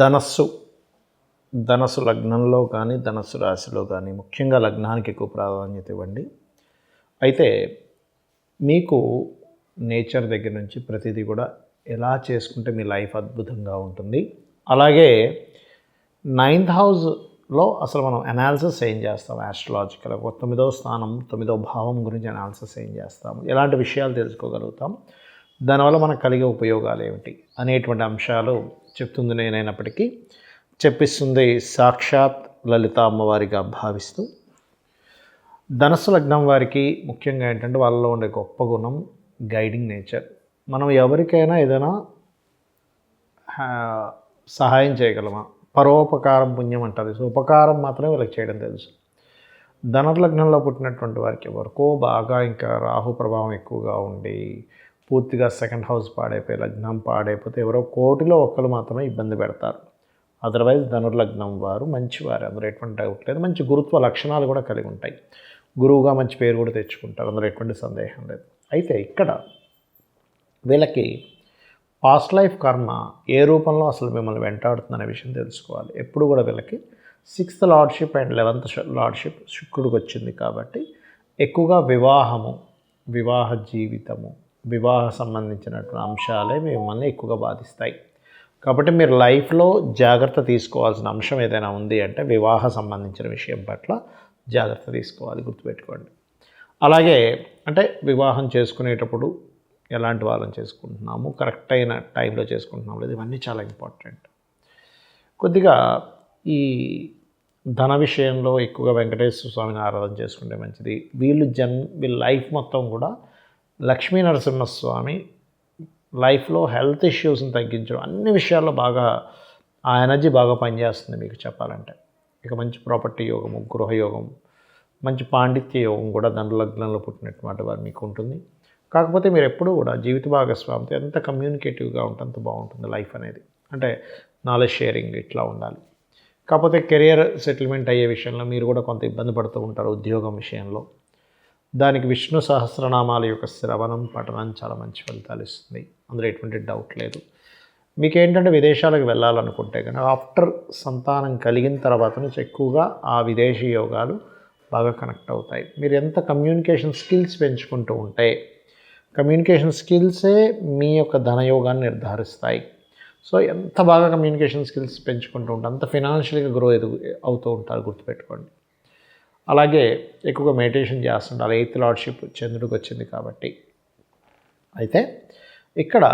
ధనస్సు ధనస్సు లగ్నంలో కానీ ధనస్సు రాశిలో కానీ ముఖ్యంగా లగ్నానికి ఎక్కువ ప్రాధాన్యత ఇవ్వండి. అయితే మీకు నేచర్ దగ్గర నుంచి ప్రతిదీ కూడా ఎలా చేసుకుంటే మీ లైఫ్ అద్భుతంగా ఉంటుంది. అలాగే 9th హౌస్లో అసలు మనం అనాలిసిస్ ఏం చేస్తాం, ఆస్ట్రాలజికల్ 9వ స్థానం 9వ భావం గురించి అనాలిసిస్ ఏం చేస్తాము, ఎలాంటి విషయాలు తెలుసుకోగలుగుతాం, దానివల్ల మనకు కలిగే ఉపయోగాలు ఏమిటి అనేటువంటి అంశాలు చెప్తుంది నేనైనప్పటికీ చెప్పిస్తుంది సాక్షాత్ లలిత అమ్మవారిగా భావిస్తూ. ధనస్సు లగ్నం వారికి ముఖ్యంగా ఏంటంటే వాళ్ళలో ఉండే గొప్ప గుణం గైడింగ్ నేచర్. మనం ఎవరికైనా ఏదైనా సహాయం చేయగలమా, పరోపకారం పుణ్యం అంటారు. సో ఉపకారం మాత్రమే వీళ్ళకి చేయడం తెలుసు. ధనలగ్నంలో పుట్టినటువంటి వారికి ఎవరికో బాగా ఇంకా రాహు ప్రభావం ఎక్కువగా ఉండి పూర్తిగా 2nd హౌస్ పాడైపోయి లగ్నం పాడైపోతే ఎవరో కోటిలో ఒక్కరు మాత్రమే ఇబ్బంది పెడతారు. అదర్వైజ్ ధనుర్లగ్నం వారు మంచివారు, అందులో ఎటువంటి డౌట్ లేదు. మంచి గురుత్వ లక్షణాలు కూడా కలిగి ఉంటాయి. గురువుగా మంచి పేరు కూడా తెచ్చుకుంటారు, అందులో ఎటువంటి సందేహం లేదు. అయితే ఇక్కడ వీళ్ళకి పాస్ట్ లైఫ్ కర్మ ఏ రూపంలో అసలు మిమ్మల్ని వెంటాడుతుందనే విషయం తెలుసుకోవాలి. ఎప్పుడు కూడా వీళ్ళకి 6th lordship and 11th lordship శుక్రుడికి వచ్చింది కాబట్టి ఎక్కువగా వివాహము, వివాహ జీవితము, వివాహ సంబంధించినటువంటి అంశాలే మిమ్మల్ని ఎక్కువగా బాధిస్తాయి. కాబట్టి మీరు లైఫ్లో జాగ్రత్త తీసుకోవాల్సిన అంశం ఏదైనా ఉంది అంటే వివాహ సంబంధించిన విషయం పట్ల జాగ్రత్త తీసుకోవాలి, గుర్తుపెట్టుకోండి. అలాగే అంటే వివాహం చేసుకునేటప్పుడు ఎలాంటి వాళ్ళని చేసుకుంటున్నాము, కరెక్ట్ అయిన టైంలో చేసుకుంటున్నాము లేదు, ఇవన్నీ చాలా ఇంపార్టెంట్. కొద్దిగా ఈ ధన విషయంలో ఎక్కువగా వెంకటేశ్వర స్వామిని ఆరాధన చేసుకుంటే మంచిది. వీళ్ళ లైఫ్ మొత్తం కూడా లక్ష్మీ నరసింహస్వామి లైఫ్లో హెల్త్ ఇష్యూస్ని తగ్గించడం అన్ని విషయాల్లో బాగా ఆ ఎనర్జీ బాగా పనిచేస్తుంది మీకు చెప్పాలంటే. ఇక మంచి ప్రాపర్టీ యోగము, గృహయోగం, మంచి పాండిత్య యోగం కూడా ధనులగ్నంలో పుట్టినటువంటి వారు మీకు ఉంటుంది. కాకపోతే మీరు ఎప్పుడూ కూడా జీవిత భాగస్వామితో ఎంత కమ్యూనికేటివ్గా ఉంటే అంత బాగుంటుంది లైఫ్ అనేది. అంటే నాలెడ్జ్ షేరింగ్ ఇట్లా ఉండాలి. కాకపోతే కెరియర్ సెటిల్మెంట్ అయ్యే విషయంలో మీరు కూడా కొంత ఇబ్బంది పడుతూ ఉంటారు ఉద్యోగం విషయంలో. దానికి విష్ణు సహస్రనామాల యొక్క శ్రవణం పఠనం చాలా మంచి ఫలితాలు ఇస్తుంది, అందులో ఎటువంటి డౌట్ లేదు. మీకేంటంటే విదేశాలకు వెళ్ళాలనుకుంటే కనుక ఆఫ్టర్ సంతానం కలిగిన తర్వాత నుంచి ఎక్కువగా ఆ విదేశీ యోగాలు బాగా కనెక్ట్ అవుతాయి. మీరు ఎంత కమ్యూనికేషన్ స్కిల్స్ పెంచుకుంటూ ఉంటే, కమ్యూనికేషన్ స్కిల్సే మీ యొక్క ధనయోగాన్ని నిర్ధారిస్తాయి. సో ఎంత బాగా కమ్యూనికేషన్ స్కిల్స్ పెంచుకుంటూ ఉంటే అంత ఫినాన్షియల్గా గ్రో అవుతూ ఉంటారు, గుర్తుపెట్టుకోండి. అలాగే ఎక్కువగా మెడిటేషన్ చేస్తుంటారు. 8th లార్డ్షిప్ చంద్రుడికి వచ్చింది కాబట్టి. అయితే ఇక్కడ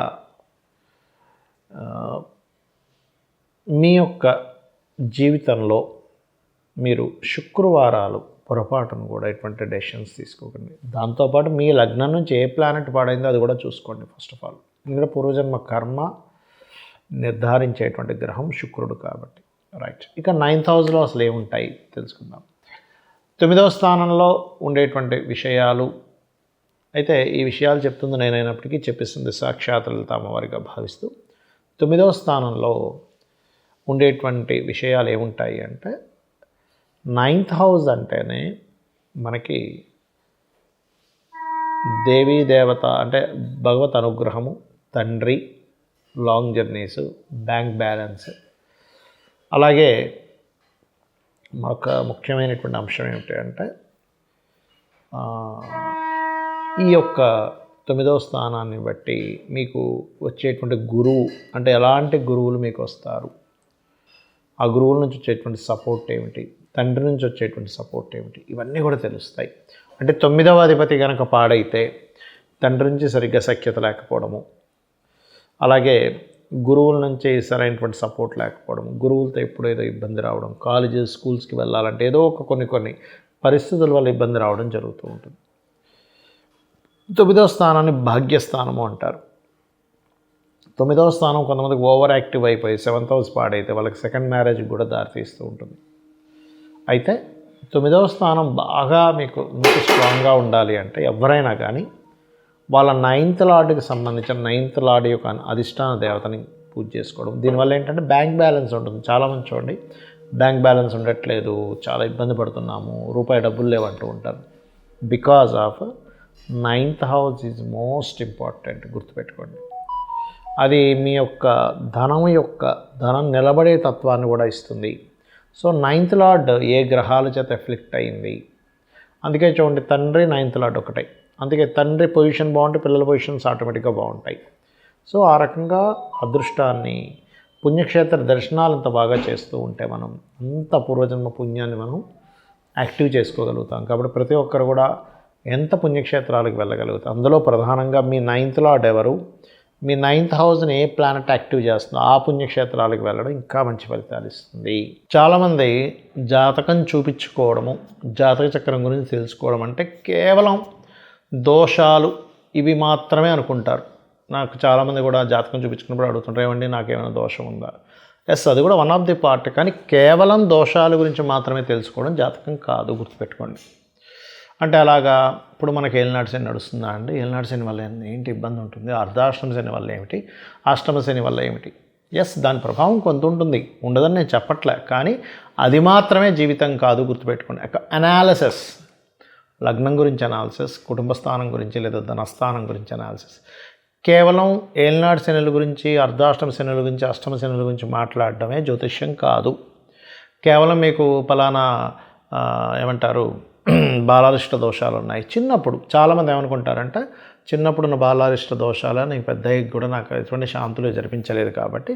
మీ యొక్క జీవితంలో మీరు శుక్రవారాలు పొరపాటును కూడా ఎటువంటి డెసిషన్స్ తీసుకోకండి. దాంతోపాటు మీ లగ్నం నుంచి ఏ ప్లానెట్ పాడైందో అది కూడా చూసుకోండి ఫస్ట్ ఆఫ్ ఆల్. ఎందుకంటే పూర్వజన్మ కర్మ నిర్ధారించేటువంటి గ్రహం శుక్రుడు కాబట్టి. రైట్, ఇక 9th హౌస్లో అసలు ఏముంటాయి తెలుసుకుందాం. 9వ స్థానంలో ఉండేటువంటి విషయాలు అయితే ఈ విషయాలు చెప్తుంది నేనైనప్పటికీ చెప్పిస్తుంది సాక్షాత్ లలిత అమ్మవారిగా భావిస్తూ. 9వ స్థానంలో ఉండేటువంటి విషయాలు ఏముంటాయి అంటే 9th హౌస్ అంటేనే మనకి దేవీ దేవత అంటే భగవత్ అనుగ్రహము, తండ్రి, లాంగ్ జర్నీస్, బ్యాంక్ బ్యాలెన్స్. అలాగే మరొక ముఖ్యమైనటువంటి అంశం ఏమిటి అంటే ఈ యొక్క 9వ స్థానాన్ని బట్టి మీకు వచ్చేటువంటి గురువు అంటే ఎలాంటి గురువులు మీకు వస్తారు, ఆ గురువుల నుంచి వచ్చేటువంటి సపోర్ట్ ఏమిటి, తండ్రి నుంచి వచ్చేటువంటి సపోర్ట్ ఏమిటి, ఇవన్నీ కూడా తెలుస్తాయి. అంటే 9వ అధిపతి కనుక పాడైతే తండ్రి నుంచి సరిగ్గా సఖ్యత లేకపోవడము, అలాగే గురువుల నుంచి సరైనటువంటి సపోర్ట్ లేకపోవడం, గురువులతో ఎప్పుడు ఏదో ఇబ్బంది రావడం, కాలేజెస్ స్కూల్స్కి వెళ్ళాలంటే ఏదో ఒక కొన్ని పరిస్థితుల వల్ల ఇబ్బంది రావడం జరుగుతూ ఉంటుంది. 9వ స్థానాన్ని భాగ్యస్థానము అంటారు. 9వ స్థానం కొంతమందికి ఓవర్ యాక్టివ్ అయిపోయి 7th హౌస్ పాడైతే వాళ్ళకి 2nd మ్యారేజ్కి కూడా దారితీస్తూ ఉంటుంది. అయితే 9వ స్థానం బాగా మీకు స్ట్రాంగ్గా ఉండాలి అంటే ఎవరైనా కానీ వాళ్ళ 9th లార్డ్కి సంబంధించిన 9th లార్డ్ యొక్క అధిష్టాన దేవతని పూజ చేసుకోవడం. దీనివల్ల ఏంటంటే బ్యాంక్ బ్యాలెన్స్ ఉంటుంది. చాలామంది చూడండి బ్యాంక్ బ్యాలెన్స్ ఉండట్లేదు, చాలా ఇబ్బంది పడుతున్నాము, రూపాయి డబ్బులు లేవంటూ ఉంటారు. Because of 9th house is most important, గుర్తుపెట్టుకోండి. అది మీ యొక్క ధనం నిలబడే తత్వాన్ని కూడా ఇస్తుంది. సో 9th లార్డ్ ఏ గ్రహాల చేత ఎఫ్లిక్ట్ అయింది, అందుకే చూడండి తండ్రి 9th లార్డ్ ఒకటే, అందుకే తండ్రి పొజిషన్ బాగుంటే పిల్లల పొజిషన్స్ ఆటోమేటిక్గా బాగుంటాయి. సో ఆ రకంగా అదృష్టాన్ని, పుణ్యక్షేత్ర దర్శనాలు అంత బాగా చేస్తూ ఉంటే మనం అంత పూర్వజన్మ పుణ్యాన్ని మనం యాక్టివ్ చేసుకోగలుగుతాం. కాబట్టి ప్రతి ఒక్కరు కూడా ఎంత పుణ్యక్షేత్రాలకు వెళ్ళగలుగుతాం. అందులో ప్రధానంగా మీ 9th లార్డ్ ఎవరు, మీ 9th హౌస్ని ఏ ప్లానెట్ యాక్టివ్ చేస్తుందో ఆ పుణ్యక్షేత్రాలకు వెళ్ళడం ఇంకా మంచి ఫలితాలు ఇస్తుంది. చాలామంది జాతకం చూపించుకోవడము, జాతక చక్రం గురించి తెలుసుకోవడం అంటే కేవలం దోషాలు ఇవి మాత్రమే అనుకుంటారు. నాకు చాలామంది కూడా జాతకం చూపించుకున్నప్పుడు అడుగుతుంటారు, ఏమండి నాకేమైనా దోషం ఉందా? ఎస్, అది కూడా వన్ ఆఫ్ ది పార్ట్. కానీ కేవలం దోషాల గురించి మాత్రమే తెలుసుకోవడం జాతకం కాదు, గుర్తుపెట్టుకోండి. అంటే అలాగా ఇప్పుడు మనకి ఏలినాటి శని నడుస్తుందా అండి, ఏలినాటి శని వల్ల ఏంటి ఇబ్బంది ఉంటుంది, అర్ధాష్టమ శని వల్ల ఏమిటి, అష్టమ శని వల్ల ఏమిటి? ఎస్, దాని ప్రభావం కొంత ఉంటుంది, ఉండదని నేను చెప్పట్లే. కానీ అది మాత్రమే జీవితం కాదు, గుర్తుపెట్టుకోండి. అనాలిసిస్, లగ్నం గురించి అనాలిసిస్, కుటుంబ స్థానం గురించి లేదా ధనస్థానం గురించి అనాలిసిస్, కేవలం ఏలినాటి శనుల గురించి, అర్ధాష్టమ శనుల గురించి, అష్టమ శనుల గురించి మాట్లాడడమే జ్యోతిష్యం కాదు. కేవలం మీకు పలానా ఏమంటారు బాలారిష్ట దోషాలు ఉన్నాయి, చిన్నప్పుడు చాలామంది ఏమనుకుంటారంటే చిన్నప్పుడు ఉన్న బాలారిష్ట దోషాలు నీకు పెద్ద కూడా నాకు ఎటువంటి శాంతులు జరిపించలేదు కాబట్టి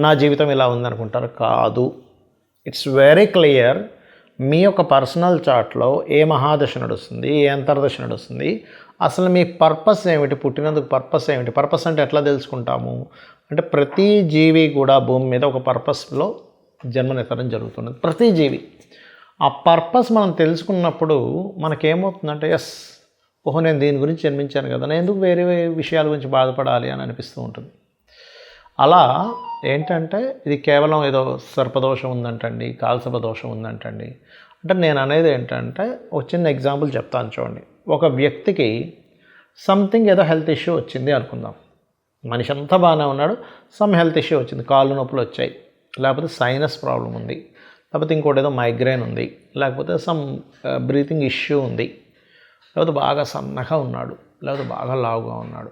నా జీవితం ఇలా ఉందనుకుంటారు. కాదు, ఇట్స్ వెరీ క్లియర్. మీ యొక్క పర్సనల్ చార్ట్లో ఏ మహాదశ నడుస్తుంది, ఏ అంతర్దశ నడుస్తుంది, అసలు మీ పర్పస్ ఏమిటి, పుట్టినందుకు పర్పస్ ఏమిటి. పర్పస్ అంటే ఎట్లా తెలుసుకుంటాము అంటే ప్రతి జీవి కూడా భూమి మీద ఒక పర్పస్లో జన్మనితరం జరుగుతున్నది, ప్రతి జీవి. ఆ పర్పస్ మనం తెలుసుకున్నప్పుడు మనకేమవుతుందంటే ఎస్, ఓహో నేను దీని గురించి జన్మించాను కదా, నేను ఎందుకు వేరే విషయాల గురించి బాధపడాలి అని అనిపిస్తూ ఉంటుంది. అలా ఏంటంటే ఇది కేవలం ఏదో సర్పదోషం ఉందంటండి, కాల్సర్ప దోషం ఉందంటండి. అంటే నేను అనేది ఏంటంటే ఒక చిన్న ఎగ్జాంపుల్ చెప్తాను చూడండి. ఒక వ్యక్తికి సంథింగ్ ఏదో హెల్త్ ఇష్యూ వచ్చింది అనుకుందాం, మనిషి అంతా బాగానే ఉన్నాడు, సమ్ హెల్త్ ఇష్యూ వచ్చింది, కాళ్ళు నొప్పులు వచ్చాయి, లేకపోతే సైనస్ ప్రాబ్లం ఉంది, లేకపోతే ఇంకోటి ఏదో మైగ్రేన్ ఉంది, లేకపోతే సమ్ బ్రీతింగ్ ఇష్యూ ఉంది, లేకపోతే బాగా సన్నగా ఉన్నాడు, లేకపోతే బాగా లావుగా ఉన్నాడు.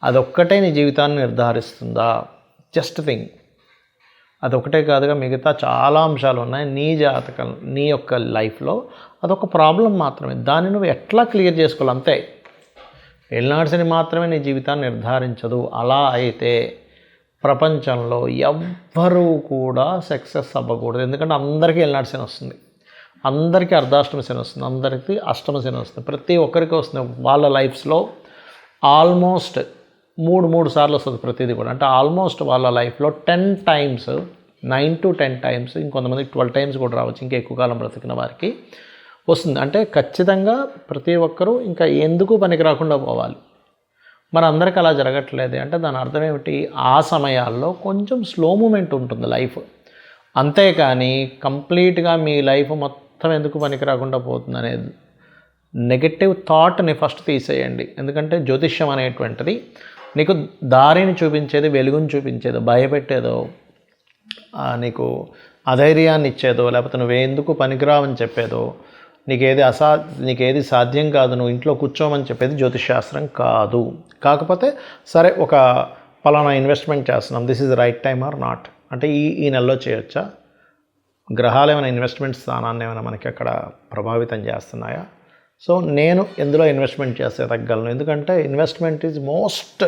అదొక్కటే నీ జీవితాన్ని నిర్ధారిస్తుందా? Just thing. అదొకటే కాదుగా మిగతా చాలా అంశాలు ఉన్నాయి నీ జాతకం, నీ యొక్క లైఫ్లో. అదొక ప్రాబ్లం మాత్రమే, దాన్ని నువ్వు ఎట్లా క్లియర్ చేసుకోవాలి అంతే. ఏలినాటి శని మాత్రమే నీ జీవితాన్ని నిర్ధారించదు. అలా అయితే ప్రపంచంలో ఎవ్వరూ కూడా సక్సెస్ అవ్వకూడదు. ఎందుకంటే అందరికీ ఏలినాటి శని వస్తుంది, అందరికీ అర్ధాష్టమ శని వస్తుంది, అందరికీ అష్టమ శని వస్తుంది, ప్రతి ఒక్కరికి వస్తుంది. వాళ్ళ లైఫ్స్లో ఆల్మోస్ట్ మూడు సార్లు వస్తుంది ప్రతిదీ కూడా. అంటే ఆల్మోస్ట్ వాళ్ళ లైఫ్లో 10 times, 9 to 10 times, ఇంకొంతమందికి 12 times కూడా రావచ్చు, ఇంకా ఎక్కువ కాలం బ్రతికిన వారికి వస్తుంది. అంటే ఖచ్చితంగా ప్రతి ఒక్కరూ ఇంకా ఎందుకు పనికి రాకుండా పోవాలి. మరి అందరికీ అలా జరగట్లేదు అంటే దాని అర్థం ఏమిటి? ఆ సమయాల్లో కొంచెం స్లో మూమెంట్ ఉంటుంది లైఫ్, అంతేకాని కంప్లీట్గా మీ లైఫ్ మొత్తం ఎందుకు పనికి రాకుండా పోతుంది అనేది నెగటివ్ థాట్ని ఫస్ట్ తీసేయండి. ఎందుకంటే జ్యోతిష్యం అనేటువంటిది నీకు దారిని చూపించేది, వెలుగుని చూపించేదో, భయపెట్టేదో, నీకు అధైర్యాన్ని ఇచ్చేదో, లేకపోతే నువ్వెందుకు పనికిరావని చెప్పేదో, నీకేది సాధ్యం కాదు, నువ్వు ఇంట్లో కూర్చోమని చెప్పేది జ్యోతిషాస్త్రం కాదు. కాకపోతే సరే ఒక పలానా ఇన్వెస్ట్మెంట్ చేస్తున్నాం, this is right time or not, అంటే ఈ నెలలో చేయొచ్చా, గ్రహాలు ఏమైనా ఇన్వెస్ట్మెంట్ స్థానాన్ని ఏమైనా మనకి అక్కడ ప్రభావితం చేస్తున్నాయా, సో నేను ఎందులో ఇన్వెస్ట్మెంట్ చేస్తే తగ్గలను. ఎందుకంటే investment is most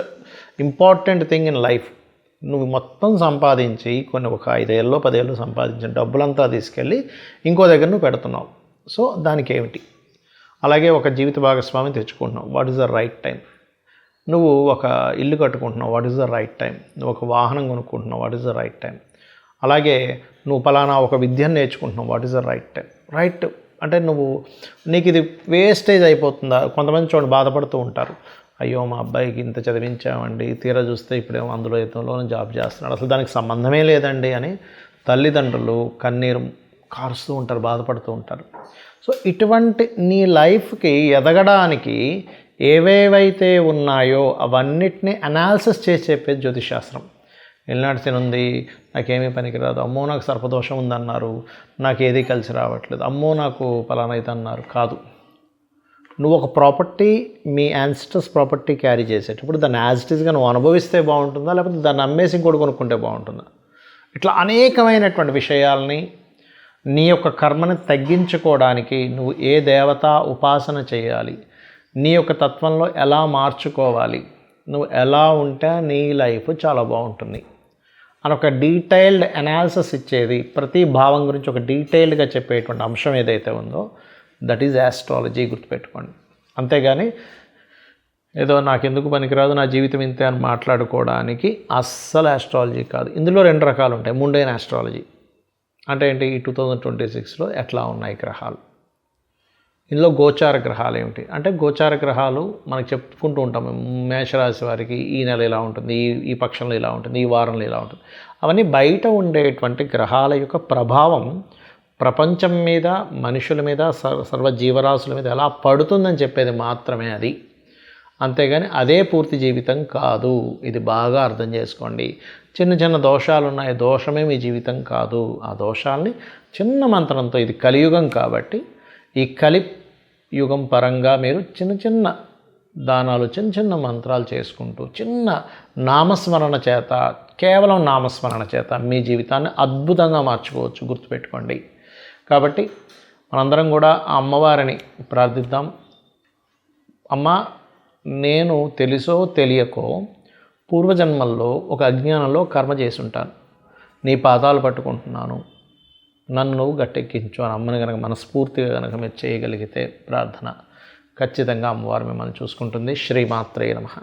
important thing in life. నువ్వు మొత్తం సంపాదించి ఒక 5 ఏళ్ళలో 10 ఏళ్ళు సంపాదించిన డబ్బులంతా తీసుకెళ్ళి ఇంకో దగ్గర నువ్వు పెడుతున్నావు, సో దానికి ఏమిటి? అలాగే ఒక జీవిత భాగస్వామిని తెచ్చుకుంటున్నావు, what is the right time? నువ్వు ఒక ఇల్లు కట్టుకుంటున్నావు, what is the right time? నువ్వు ఒక వాహనం కొనుక్కుంటున్నావు, what is the right time? అలాగే నువ్వు పలానా ఒక విద్యను నేర్చుకుంటున్నావు, what is the right time? Right అంటే నీకు ఇది వేస్టేజ్ అయిపోతుందా? కొంతమంది చూడండి బాధపడుతూ ఉంటారు, అయ్యో మా అబ్బాయికి ఇంత చదివించామండి, తీరా చూస్తే ఇప్పుడేమో అందులో ఇతరులోనే జాబ్ చేస్తున్నాడు, అసలు దానికి సంబంధమే లేదండి అని తల్లిదండ్రులు కన్నీరు కారుస్తూ ఉంటారు, బాధపడుతూ ఉంటారు. సో ఇటువంటి నీ లైఫ్కి ఎదగడానికి ఏవేవైతే ఉన్నాయో అవన్నిటినీ అనాలిసిస్ చేసి చెప్పేది జ్యోతిషాస్త్రం. ఏలినాటి శని ఉంది, నాకేమీ పనికిరాదు, అమ్మో నాకు సర్పదోషం ఉందన్నారు, నాకు ఏది కలిసి రావట్లేదు, అమ్మో నాకు పలానా అయితే అన్నారు. కాదు, నువ్వు ఒక ప్రాపర్టీ మీ యాన్సిస్టర్స్ ప్రాపర్టీ క్యారీ చేసేటప్పుడు దాన్ని యాజ్ ఇట్ ఈస్గా నువ్వు అనుభవిస్తే బాగుంటుందా, లేకపోతే దాన్ని అమ్మేసి ఇంకోటి కొనుక్కుంటే బాగుంటుందా? ఇట్లా అనేకమైనటువంటి విషయాల్ని నీ యొక్క కర్మని తగ్గించుకోవడానికి నువ్వు ఏ దేవత ఉపాసన చేయాలి, నీ యొక్క తత్వంలో ఎలా మార్చుకోవాలి, నువ్వు ఎలా ఉంటే నీ లైఫ్ చాలా బాగుంటుంది అని ఒక డీటెయిల్డ్ అనాలిసిస్ ఇచ్చేది, ప్రతి భావం గురించి ఒక డీటెయిల్డ్గా చెప్పేటువంటి అంశం ఏదైతే ఉందో దట్ ఈజ్ ఆస్ట్రాలజీ. గుర్తుపెట్టుకోండి. అంతేగాని ఏదో నాకెందుకు పనికిరాదు, నా జీవితం ఇంతే అని మాట్లాడుకోవడానికి అస్సలు ఆస్ట్రాలజీ కాదు. ఇందులో 2 రకాలు ఉంటాయి. ముండైన ఆస్ట్రాలజీ అంటే ఏంటి, ఈ 2026లో ఎట్లా ఉన్నాయి గ్రహాలు, ఇందులో గోచార గ్రహాలు ఏమిటి అంటే, గోచార గ్రహాలు మనకు చెప్పుకుంటూ ఉంటాము. మేషరాశి వారికి ఈ నెల ఇలా ఉంటుంది, ఈ పక్షంలో ఇలా ఉంటుంది, ఈ వారంలో ఇలా ఉంటుంది. అవన్నీ బయట ఉండేటువంటి గ్రహాల యొక్క ప్రభావం ప్రపంచం మీద, మనుషుల మీద, సర్వ జీవరాశుల మీద ఎలా పడుతుందని చెప్పేది మాత్రమే అది. అంతేగాని అదే పూర్తి జీవితం కాదు. ఇది బాగా అర్థం చేసుకోండి. చిన్న చిన్న దోషాలు ఉన్నాయి, దోషమే మీ జీవితం కాదు. ఆ దోషాలని చిన్న మంత్రంతో, ఇది కలియుగం కాబట్టి ఈ కలియుగం పరంగా మీరు చిన్న చిన్న దానాలు, చిన్న చిన్న మంత్రాలు చేసుకుంటూ, చిన్న నామస్మరణ చేత, కేవలం నామస్మరణ చేత మీ జీవితాన్ని అద్భుతంగా మార్చుకోవచ్చు. గుర్తుపెట్టుకోండి. కాబట్టి మనందరం కూడా ఆ అమ్మవారిని ప్రార్థిద్దాం. అమ్మ, నేను తెలుసో తెలియకో పూర్వజన్మల్లో ఒక అజ్ఞానంలో కర్మ చేసి ఉంటాను, నీ పాదాలు పట్టుకుంటున్నాను, నన్ను నువ్వు గట్టెక్కించు అని అమ్మని కనుక మనస్ఫూర్తిగా కనుక మీరు చేయగలిగితే ప్రార్థన, ఖచ్చితంగా అమ్మవారు మిమ్మల్ని చూసుకుంటుంది. శ్రీమాత్రే నమః.